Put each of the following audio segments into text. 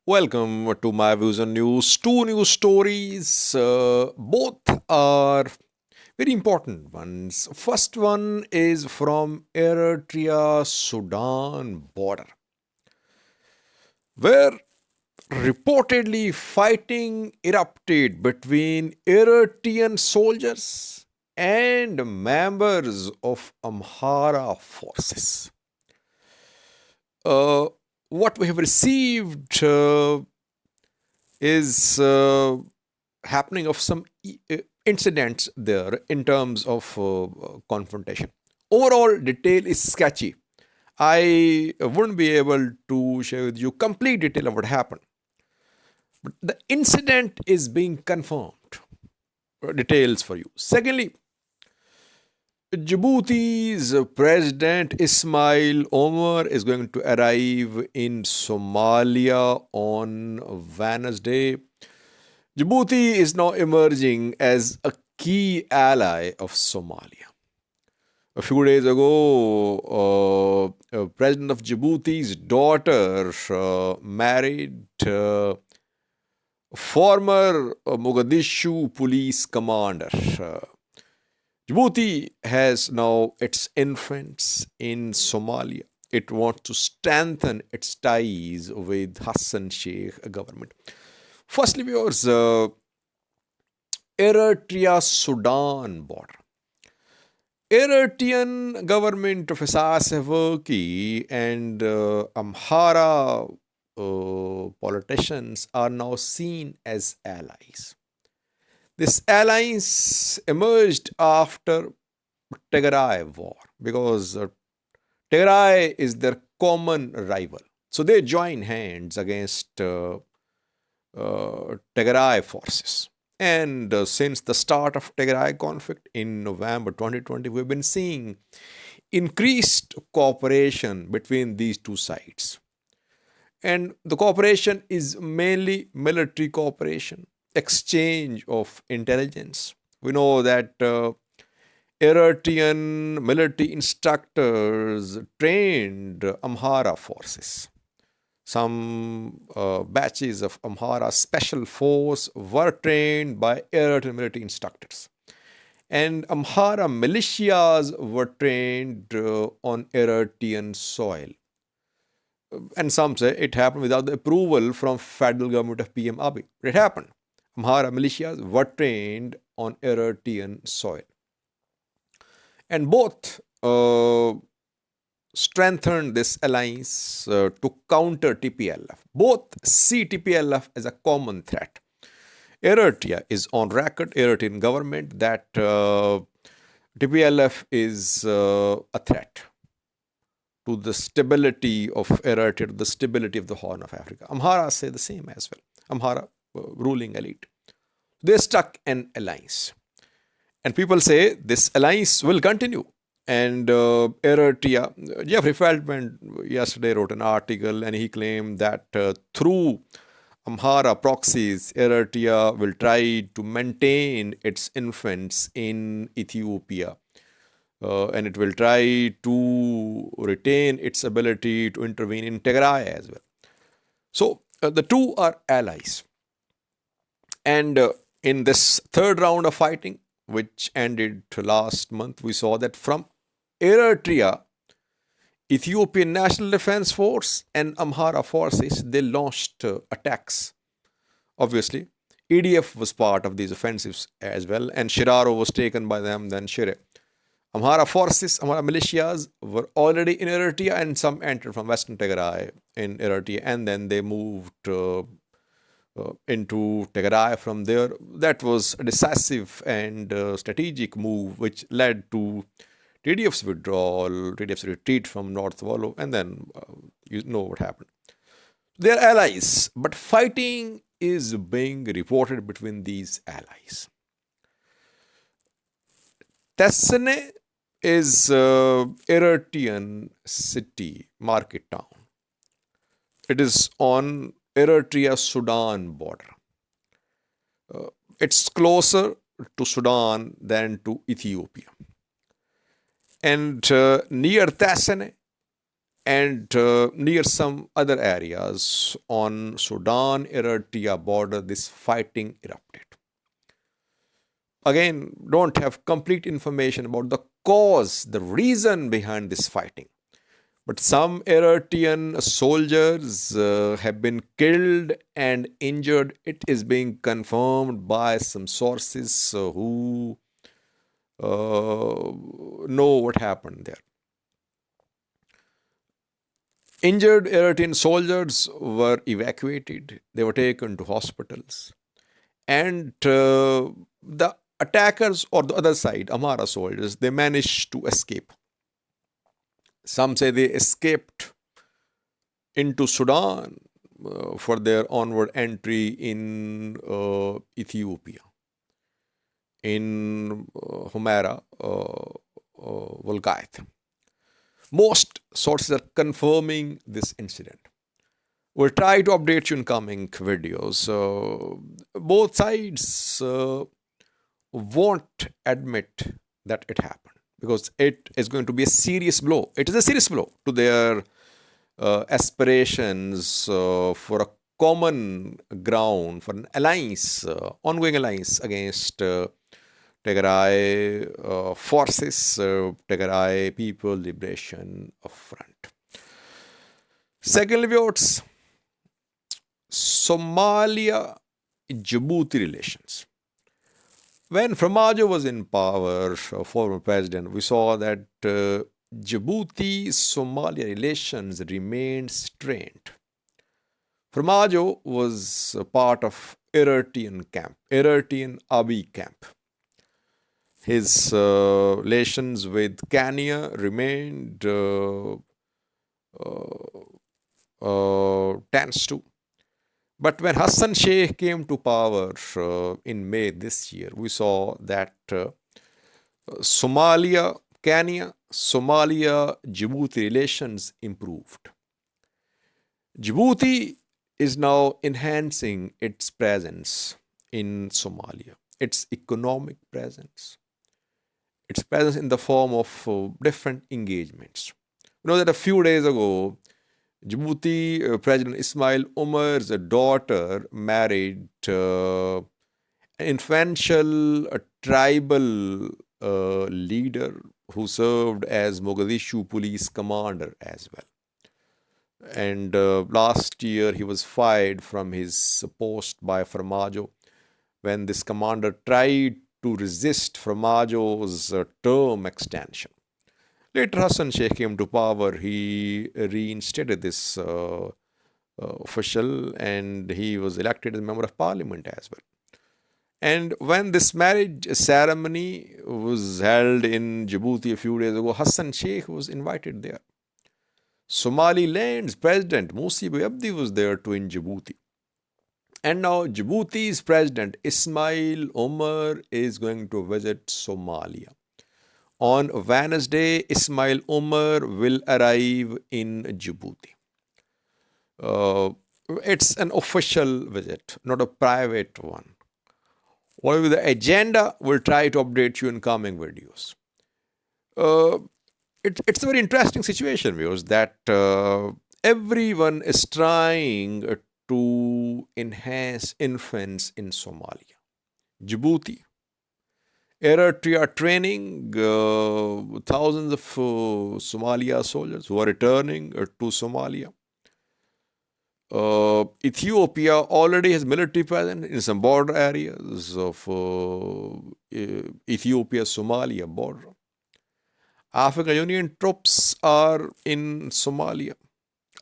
Welcome to my views on news. Two news stories. Both are very important ones. First one is from Eritrea Sudan border, where reportedly fighting erupted between Eritrean soldiers and members of Amhara forces. Uh, what we have received is happening of some incidents there in terms of confrontation. Overall detail is sketchy. I wouldn't be able to share with you complete detail of what happened, but the incident is being confirmed. Details for you. Secondly, Djibouti's President Ismail Omar is going to arrive in Somalia on Wednesday. Djibouti is now emerging as a key ally of Somalia. A few days ago, President of Djibouti's daughter married former Mogadishu police commander. Djibouti has now its influence in Somalia. It wants to strengthen its ties with Hassan Sheikh government. Firstly, viewers, Eritrea Sudan border. Eritrean government of Isaias Afwerki and Amhara politicians are now seen as allies. This alliance emerged after Tigray war because Tigray is their common rival. So they join hands against Tigray forces. And since the start of Tigray conflict in November 2020, we've been seeing increased cooperation between these two sides. And the cooperation is mainly military cooperation, exchange of intelligence. We know that Eritrean military instructors trained Amhara forces. Some batches of Amhara special force were trained by Eritrean military instructors. And Amhara militias were trained on Eritrean soil. And some say it happened without the approval from federal government of PM Abiy. It happened. Amhara militias were trained on Eritrean soil. And both strengthened this alliance to counter TPLF. Both see TPLF as a common threat. Eritrea is on record, Eritrean government, that TPLF is a threat to the stability of Eritrea, to the stability of the Horn of Africa. Amhara say the same as well. Amhara ruling elite. They struck an alliance. And people say this alliance will continue. And Eritrea, Jeffrey Feldman yesterday wrote an article and he claimed that through Amhara proxies, Eritrea will try to maintain its influence in Ethiopia. And it will try to retain its ability to intervene in Tigray as well. So the two are allies. And in this third round of fighting, which ended last month, we saw that from Eritrea, Ethiopian National Defense Force and Amhara forces, they launched attacks. Obviously, EDF was part of these offensives as well, and Shiraro was taken by them, then Shire. Amhara forces, Amhara militias were already in Eritrea, and some entered from Western Tigray in Eritrea, and then they moved into Tigray from there. That was a decisive and strategic move, which led to TDF's withdrawal, TDF's retreat from North Wallo, and then you know what happened. They are allies, but fighting is being reported between these allies. Tessene is Eritrean city, market town. It is on Eritrea Sudan border. It's closer to Sudan than to Ethiopia. And near Tessene, and near some other areas on Sudan-Eritrea border, this fighting erupted. Again, don't have complete information about the cause, the reason behind this fighting. But some Eritrean soldiers have been killed and injured. It is being confirmed by some sources who know what happened there. Injured Eritrean soldiers were evacuated. They were taken to hospitals. And the attackers, or the other side, Amhara soldiers, they managed to escape. Some say they escaped into Sudan for their onward entry in Ethiopia, in Humera, Volgayth. Most sources are confirming this incident. We'll try to update you in coming videos. Both sides won't admit that it happened because it is going to be a serious blow. It is a serious blow to their aspirations for a common ground, for an alliance, ongoing alliance against Tigray forces, Tigray People Liberation Front. Secondly, viewers, Somalia-Djibouti relations. When Farmajo was in power, former president, we saw that Djibouti-Somalia relations remained strained. Farmajo was a part of Eritrean camp, Eritrean Abiy camp. His relations with Kenya remained tense too. But when Hassan Sheikh came to power in May this year, we saw that Somalia-Kenya, Somalia-Djibouti relations improved. Djibouti is now enhancing its presence in Somalia, its economic presence, its presence in the form of different engagements. You know that a few days ago, Djibouti President Ismail Omar's daughter married an influential tribal leader who served as Mogadishu police commander as well. And last year he was fired from his post by Farmajo when this commander tried to resist Farmajo's term extension. Later, Hassan Sheikh came to power. He reinstated this official and he was elected as a member of parliament as well. And when this marriage ceremony was held in Djibouti a few days ago, Hassan Sheikh was invited there. Somaliland's president, Musib Abdi, was there too in Djibouti. And now Djibouti's president, Ismail Omar, is going to visit Somalia. On Wednesday, Ismail Omar will arrive in Djibouti. It's an official visit, not a private one. What will be the agenda? We'll try to update you in coming videos. It's a very interesting situation, viewers, that everyone is trying to enhance influence in Somalia. Djibouti, Eritrea training thousands of Somalia soldiers who are returning to Somalia. Ethiopia already has military presence in some border areas of Ethiopia-Somalia border. African Union troops are in Somalia.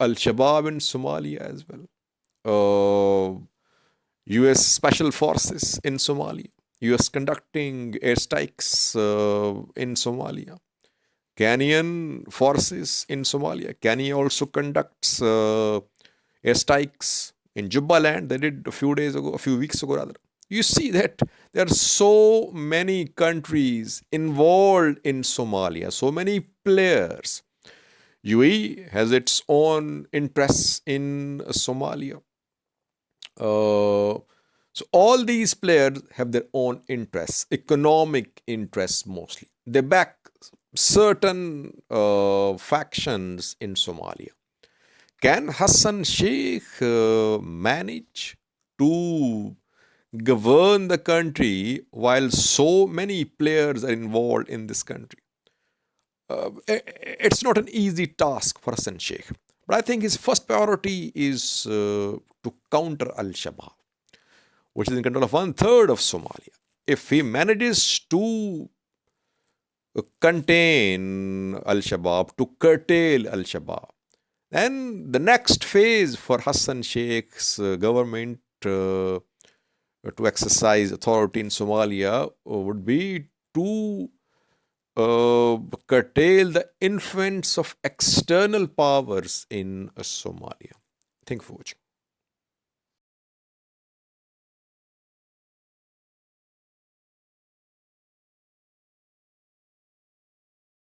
Al-Shabaab in Somalia as well. U.S. Special Forces in Somalia. U.S. conducting airstrikes in Somalia. Kenyan forces in Somalia. Kenya also conducts airstrikes in Jubaland. They did a few weeks ago rather. You see that there are so many countries involved in Somalia, so many players. UAE has its own interests in Somalia. So all these players have their own interests, economic interests mostly. They back certain factions in Somalia. Can Hassan Sheikh manage to govern the country while so many players are involved in this country? It's not an easy task for Hassan Sheikh. But I think his first priority is to counter Al Shabaab, which is in control of 1/3 of Somalia. If he manages to contain Al Shabaab, to curtail Al Shabaab, then the next phase for Hassan Sheikh's government to exercise authority in Somalia would be to curtail the influence of external powers in Somalia. Thank you for watching.